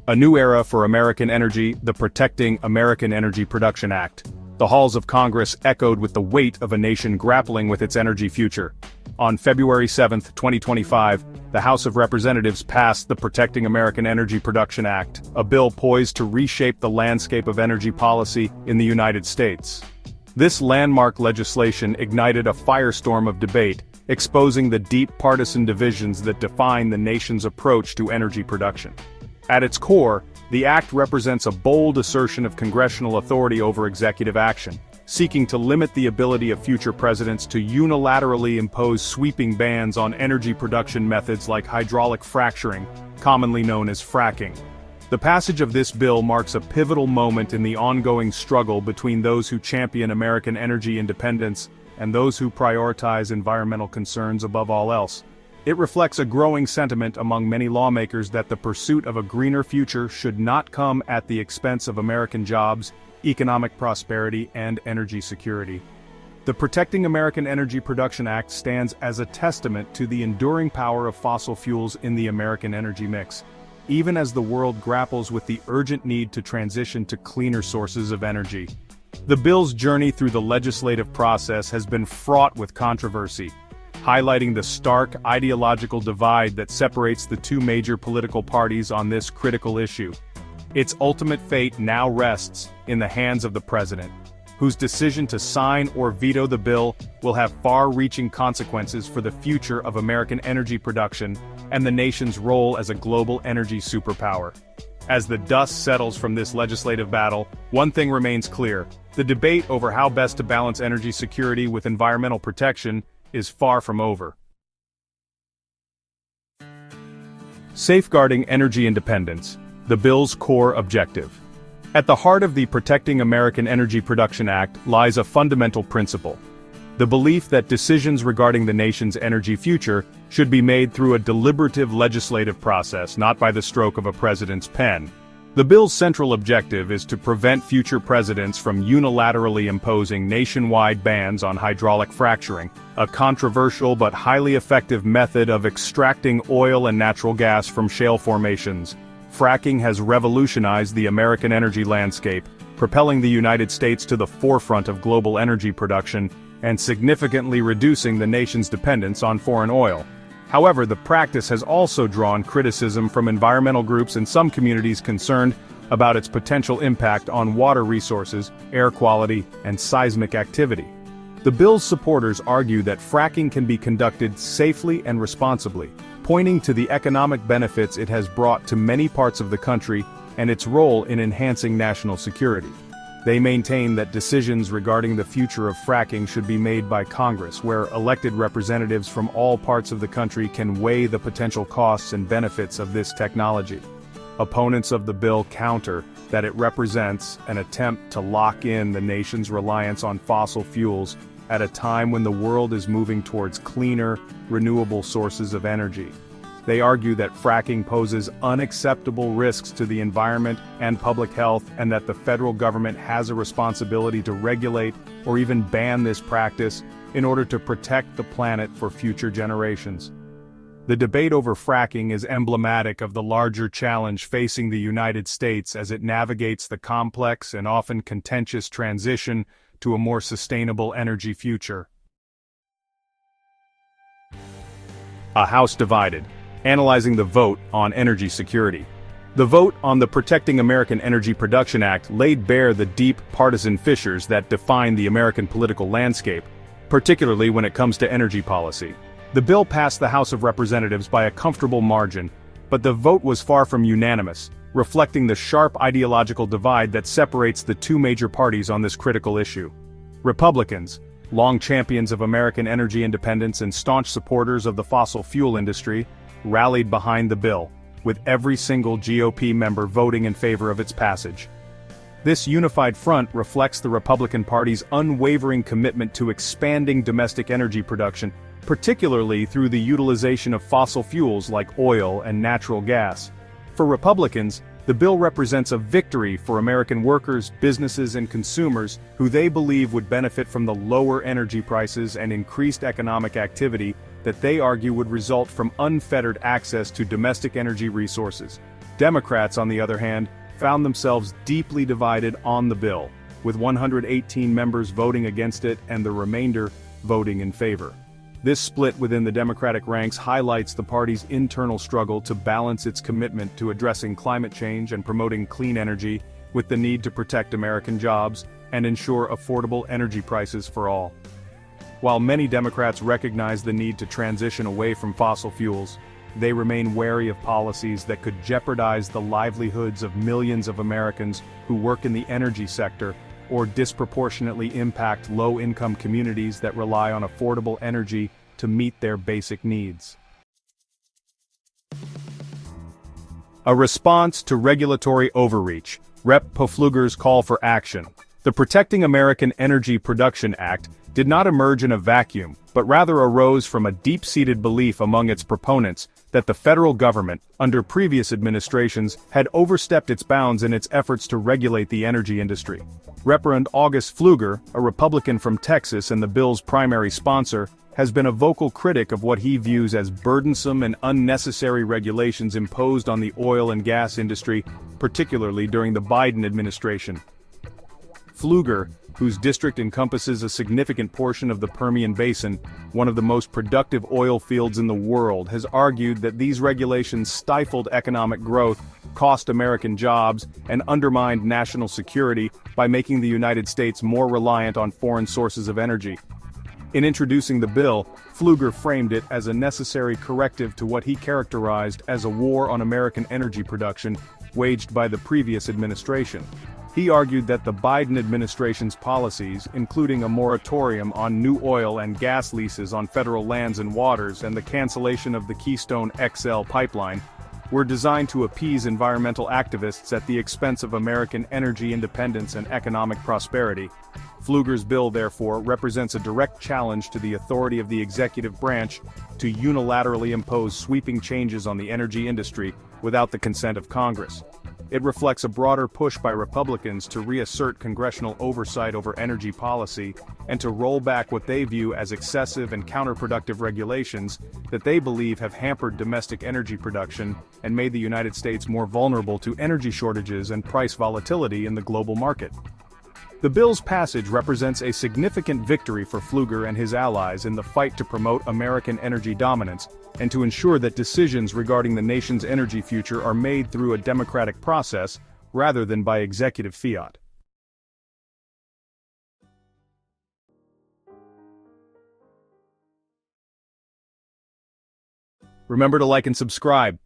A new era for American energy, the Protecting American Energy Production Act. The halls of Congress echoed with the weight of a nation grappling with its energy future. On February 7, 2025, the House of Representatives passed the Protecting American Energy Production Act, a bill poised to reshape the landscape of energy policy in the United States. This landmark legislation ignited a firestorm of debate, exposing the deep partisan divisions that define the nation's approach to energy production. At its core, the act represents a bold assertion of congressional authority over executive action, seeking to limit the ability of future presidents to unilaterally impose sweeping bans on energy production methods like hydraulic fracturing, commonly known as fracking. The passage of this bill marks a pivotal moment in the ongoing struggle between those who champion American energy independence and those who prioritize environmental concerns above all else. It reflects a growing sentiment among many lawmakers that the pursuit of a greener future should not come at the expense of American jobs, economic prosperity, and energy security. The Protecting American Energy Production Act stands as a testament to the enduring power of fossil fuels in the American energy mix, even as the world grapples with the urgent need to transition to cleaner sources of energy. The bill's journey through the legislative process has been fraught with controversy, highlighting the stark ideological divide that separates the two major political parties on this critical issue. Its ultimate fate now rests in the hands of the president, whose decision to sign or veto the bill will have far-reaching consequences for the future of American energy production and the nation's role as a global energy superpower. As the dust settles from this legislative battle, one thing remains clear: the debate over how best to balance energy security with environmental protection is far from over. Safeguarding energy independence, the bill's core objective. At the heart of the Protecting American Energy Production Act lies a fundamental principle: the belief that decisions regarding the nation's energy future should be made through a deliberative legislative process, not by the stroke of a president's pen. The bill's central objective is to prevent future presidents from unilaterally imposing nationwide bans on hydraulic fracturing, a controversial but highly effective method of extracting oil and natural gas from shale formations. Fracking has revolutionized the American energy landscape, propelling the United States to the forefront of global energy production and significantly reducing the nation's dependence on foreign oil. However, the practice has also drawn criticism from environmental groups and some communities concerned about its potential impact on water resources, air quality, and seismic activity. The bill's supporters argue that fracking can be conducted safely and responsibly, pointing to the economic benefits it has brought to many parts of the country and its role in enhancing national security. They maintain that decisions regarding the future of fracking should be made by Congress, where elected representatives from all parts of the country can weigh the potential costs and benefits of this technology. Opponents of the bill counter that it represents an attempt to lock in the nation's reliance on fossil fuels at a time when the world is moving towards cleaner, renewable sources of energy. They argue that fracking poses unacceptable risks to the environment and public health, and that the federal government has a responsibility to regulate or even ban this practice in order to protect the planet for future generations. The debate over fracking is emblematic of the larger challenge facing the United States as it navigates the complex and often contentious transition to a more sustainable energy future. A House divided. Analyzing the vote on energy security. The vote on the Protecting American Energy Production Act laid bare the deep partisan fissures that define the American political landscape, particularly when it comes to energy policy. The bill passed the House of Representatives by a comfortable margin, but the vote was far from unanimous, reflecting the sharp ideological divide that separates the two major parties on this critical issue. Republicans, long champions of American energy independence and staunch supporters of the fossil fuel industry, rallied behind the bill, with every single GOP member voting in favor of its passage. This unified front reflects the Republican Party's unwavering commitment to expanding domestic energy production, particularly through the utilization of fossil fuels like oil and natural gas. For Republicans, the bill represents a victory for American workers, businesses, and consumers who they believe would benefit from the lower energy prices and increased economic activity that they argue would result from unfettered access to domestic energy resources. Democrats, on the other hand, found themselves deeply divided on the bill, with 118 members voting against it and the remainder voting in favor. This split within the Democratic ranks highlights the party's internal struggle to balance its commitment to addressing climate change and promoting clean energy with the need to protect American jobs and ensure affordable energy prices for all. While many Democrats recognize the need to transition away from fossil fuels, they remain wary of policies that could jeopardize the livelihoods of millions of Americans who work in the energy sector or disproportionately impact low-income communities that rely on affordable energy to meet their basic needs. A response to regulatory overreach. Rep. Pfluger's call for action. The Protecting American Energy Production Act did not emerge in a vacuum, but rather arose from a deep-seated belief among its proponents that the federal government, under previous administrations, had overstepped its bounds in its efforts to regulate the energy industry. Reverend August Pfluger, a Republican from Texas and the bill's primary sponsor, has been a vocal critic of what he views as burdensome and unnecessary regulations imposed on the oil and gas industry, particularly during the Biden administration. Pfluger, whose district encompasses a significant portion of the Permian Basin, one of the most productive oil fields in the world, has argued that these regulations stifled economic growth, cost American jobs, and undermined national security by making the United States more reliant on foreign sources of energy. In introducing the bill, Pfluger framed it as a necessary corrective to what he characterized as a war on American energy production waged by the previous administration. He argued that the Biden administration's policies, including a moratorium on new oil and gas leases on federal lands and waters and the cancellation of the Keystone XL pipeline, were designed to appease environmental activists at the expense of American energy independence and economic prosperity. Pfluger's bill, therefore, represents a direct challenge to the authority of the executive branch to unilaterally impose sweeping changes on the energy industry without the consent of Congress. It reflects a broader push by Republicans to reassert congressional oversight over energy policy and to roll back what they view as excessive and counterproductive regulations that they believe have hampered domestic energy production and made the United States more vulnerable to energy shortages and price volatility in the global market. The bill's passage represents a significant victory for Pfluger and his allies in the fight to promote American energy dominance and to ensure that decisions regarding the nation's energy future are made through a democratic process rather than by executive fiat. Remember to like and subscribe.